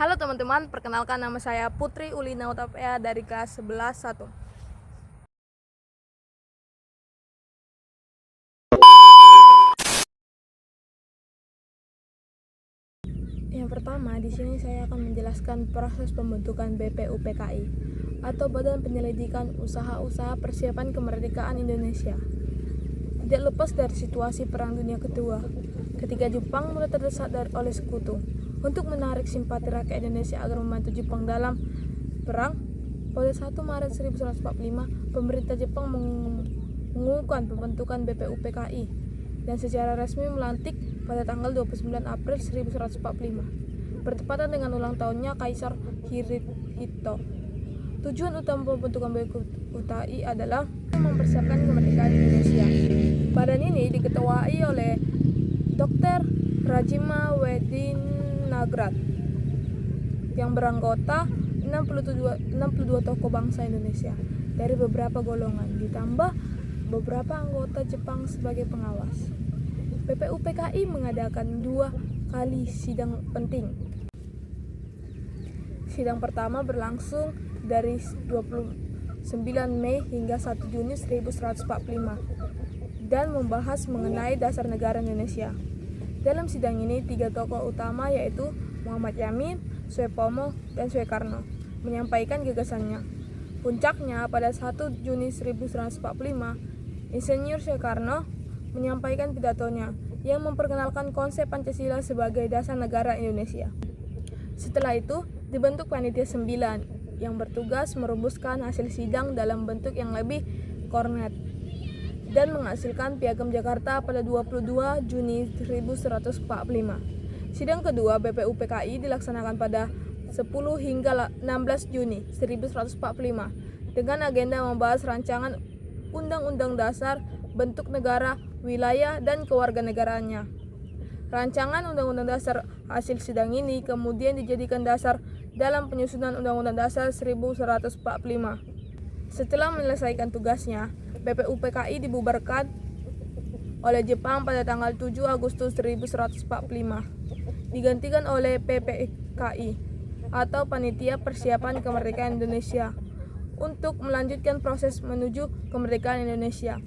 Halo teman-teman, perkenalkan nama saya Putri Ulina Utapea dari kelas 11 1. Yang pertama, di sini saya akan menjelaskan proses pembentukan BPUPKI atau Badan Penyelidikan Usaha-Usaha Persiapan Kemerdekaan Indonesia. Tidak lepas dari situasi Perang Dunia Kedua, ketika Jepang mulai terdesak oleh sekutu untuk menarik simpati rakyat Indonesia agar membantu Jepang dalam perang. Pada 1 Maret 1945, pemerintah Jepang mengumumkan pembentukan BPUPKI dan secara resmi melantik pada tanggal 29 April 1945, bertepatan dengan ulang tahunnya Kaisar Hirohito. Tujuan utama pembentukan BPUPKI adalah mempersiapkan kemerdekaan Indonesia. Badan ini diketuai oleh Dr. Rajima Wedinagrat yang beranggota 62 tokoh bangsa Indonesia dari beberapa golongan, ditambah beberapa anggota Jepang sebagai pengawas. BPUPKI mengadakan 2 kali sidang penting. Sidang pertama berlangsung dari 29 Mei hingga 1 Juni 1945 dan membahas mengenai dasar negara Indonesia. Dalam sidang ini 3 tokoh utama yaitu Muhammad Yamin, Suepomo, dan Soekarno menyampaikan gagasannya. Puncaknya pada 1 Juni 1945, Insinyur Soekarno menyampaikan pidatonya yang memperkenalkan konsep Pancasila sebagai dasar negara Indonesia. Setelah itu dibentuk Panitia 9 yang bertugas merumuskan hasil sidang dalam bentuk yang lebih kornet dan menghasilkan Piagam Jakarta pada 22 Juni 1945. Sidang kedua BPUPKI dilaksanakan pada 10 hingga 16 Juni 1945 dengan agenda membahas rancangan Undang-Undang Dasar, bentuk negara, wilayah, dan kewarganegaraannya. Rancangan Undang-Undang Dasar hasil sidang ini kemudian dijadikan dasar dalam penyusunan Undang-Undang Dasar 1945. Setelah menyelesaikan tugasnya, BPUPKI dibubarkan oleh Jepang pada tanggal 7 Agustus 1945, digantikan oleh PPKI atau Panitia Persiapan Kemerdekaan Indonesia untuk melanjutkan proses menuju kemerdekaan Indonesia.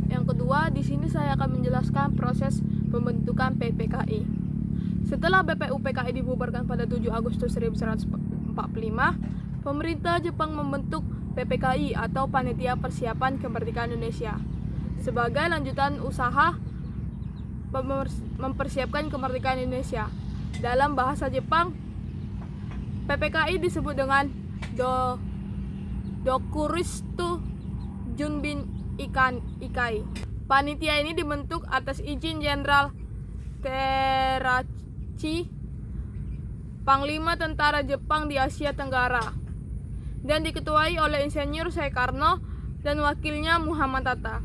Yang kedua, di sini saya akan menjelaskan proses pembentukan PPKI. Setelah BPUPKI dibubarkan pada 7 Agustus 1945, pemerintah Jepang membentuk PPKI atau Panitia Persiapan Kemerdekaan Indonesia sebagai lanjutan usaha mempersiapkan kemerdekaan Indonesia. Dalam bahasa Jepang, PPKI disebut dengan Dokuristu Junbin Ikai. Panitia ini dibentuk atas izin Jenderal Teraichi, Panglima Tentara Jepang di Asia Tenggara, dan diketuai oleh Insinyur Soekarno dan wakilnya Muhammad Hatta.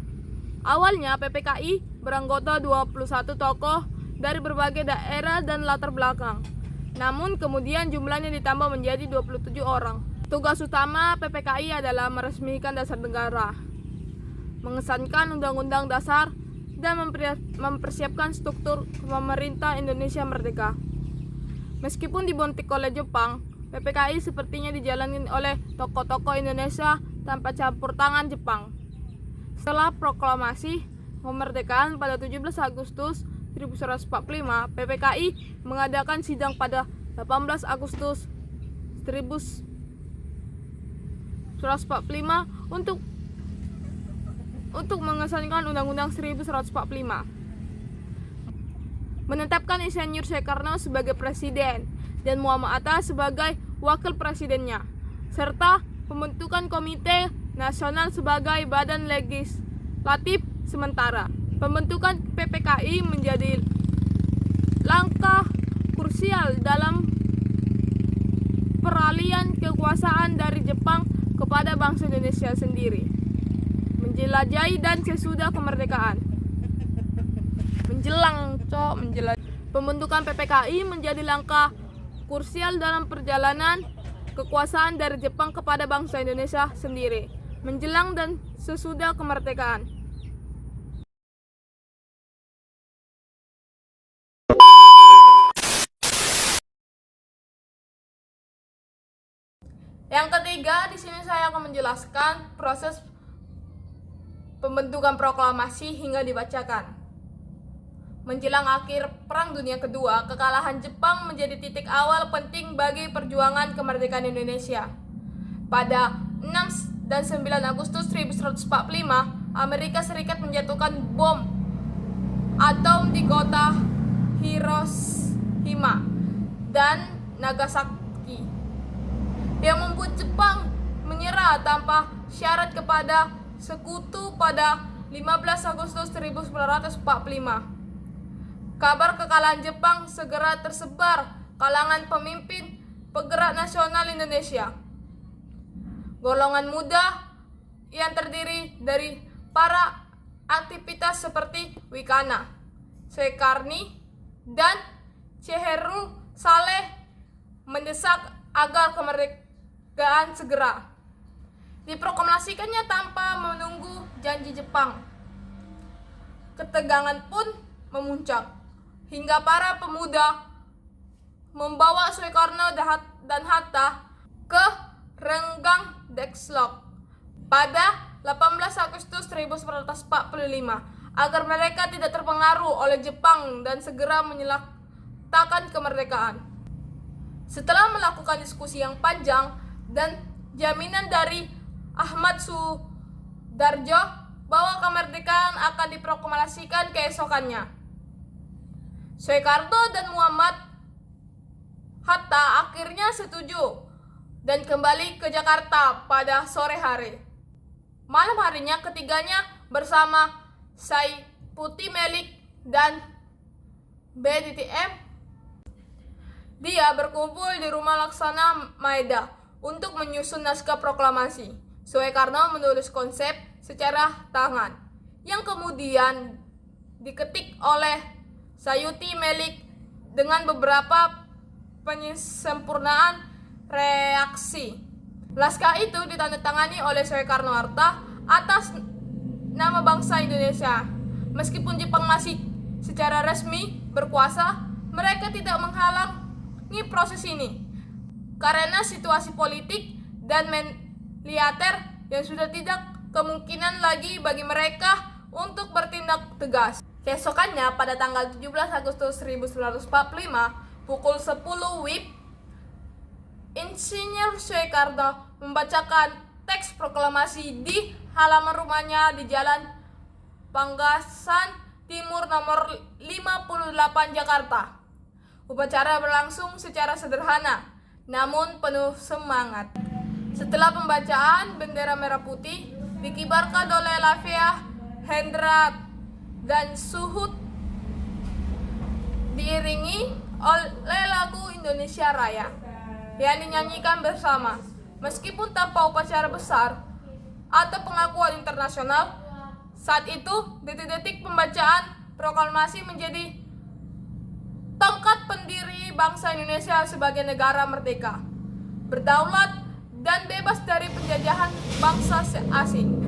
Awalnya PPKI beranggota 21 tokoh dari berbagai daerah dan latar belakang. Namun kemudian jumlahnya ditambah menjadi 27 orang. Tugas utama PPKI adalah meresmikan dasar negara, mengesankan Undang-Undang Dasar, dan mempersiapkan struktur pemerintah Indonesia merdeka. Meskipun dibentuk oleh Jepang, PPKI sepertinya dijalani oleh tokoh-tokoh Indonesia tanpa campur tangan Jepang. Setelah proklamasi kemerdekaan pada 17 Agustus 1945, PPKI mengadakan sidang pada 18 Agustus 1945 untuk mengesankan Undang-Undang 1945, menetapkan Insinyur Soekarno sebagai presiden dan Muhammad Hatta sebagai wakil presidennya, serta pembentukan Komite Nasional sebagai badan legislatif sementara. Pembentukan PPKI menjadi langkah krusial dalam peralihan kekuasaan dari Jepang kepada bangsa Indonesia sendiri, menjelajahi dan sesudah kemerdekaan. Pembentukan PPKI menjadi langkah krusial dalam perjalanan kekuasaan dari Jepang kepada bangsa Indonesia sendiri, menjelang dan sesudah kemerdekaan. Yang ketiga, di sini saya akan menjelaskan proses pembentukan proklamasi hingga dibacakan. Menjelang akhir Perang Dunia Kedua, kekalahan Jepang menjadi titik awal penting bagi perjuangan kemerdekaan Indonesia. Pada 6 dan 9 Agustus 1145, Amerika Serikat menjatuhkan bom atom di kota Hiroshima dan Nagasaki, yang membuat Jepang menyerah tanpa syarat kepada sekutu pada 15 Agustus 1945. Kabar kekalahan Jepang segera tersebar kalangan pemimpin penggerak nasional Indonesia. Golongan muda yang terdiri dari para aktivitas seperti Wikana, Soekarni, dan Syahrul Saleh mendesak agar kemerdekaan segera diproklamasikannya tanpa menunggu janji Jepang. Ketegangan pun memuncak hingga para pemuda membawa Soekarno dan Hatta ke Renggang Deadlock pada 18 Agustus 1945 agar mereka tidak terpengaruh oleh Jepang dan segera menyatakan kemerdekaan. Setelah melakukan diskusi yang panjang dan jaminan dari Ahmad Sudarjo bahwa kemerdekaan akan diproklamasikan keesokannya, Soekarno dan Muhammad Hatta akhirnya setuju dan kembali ke Jakarta pada sore hari. Malam harinya ketiganya bersama Saiputi Melik dan BDTM, dia berkumpul di rumah Laksana Maeda untuk menyusun naskah proklamasi. Soekarno menulis konsep secara tangan yang kemudian diketik oleh Sayuti Melik dengan beberapa penyempurnaan reaksi. Naskah itu ditandatangani oleh Soekarno-Hatta atas nama bangsa Indonesia. Meskipun Jepang masih secara resmi berkuasa, mereka tidak menghalangi proses ini karena situasi politik dan militer yang sudah tidak kemungkinan lagi bagi mereka untuk bertindak tegas. Keesokannya pada tanggal 17 Agustus 1945 pukul 10 WIB, Insinyur Soekarno membacakan teks proklamasi di halaman rumahnya di Jalan Panggasan Timur nomor 58 Jakarta. Upacara berlangsung secara sederhana namun penuh semangat. Setelah pembacaan, bendera merah putih dikibarkan oleh Lavia Hendra dan Suhud diiringi oleh lagu Indonesia Raya yang dinyanyikan bersama. Meskipun tanpa upacara besar atau pengakuan internasional, saat itu detik-detik pembacaan proklamasi menjadi tongkat pendiri bangsa Indonesia sebagai negara merdeka, berdaulat, dan bebas dari penjajahan bangsa asing.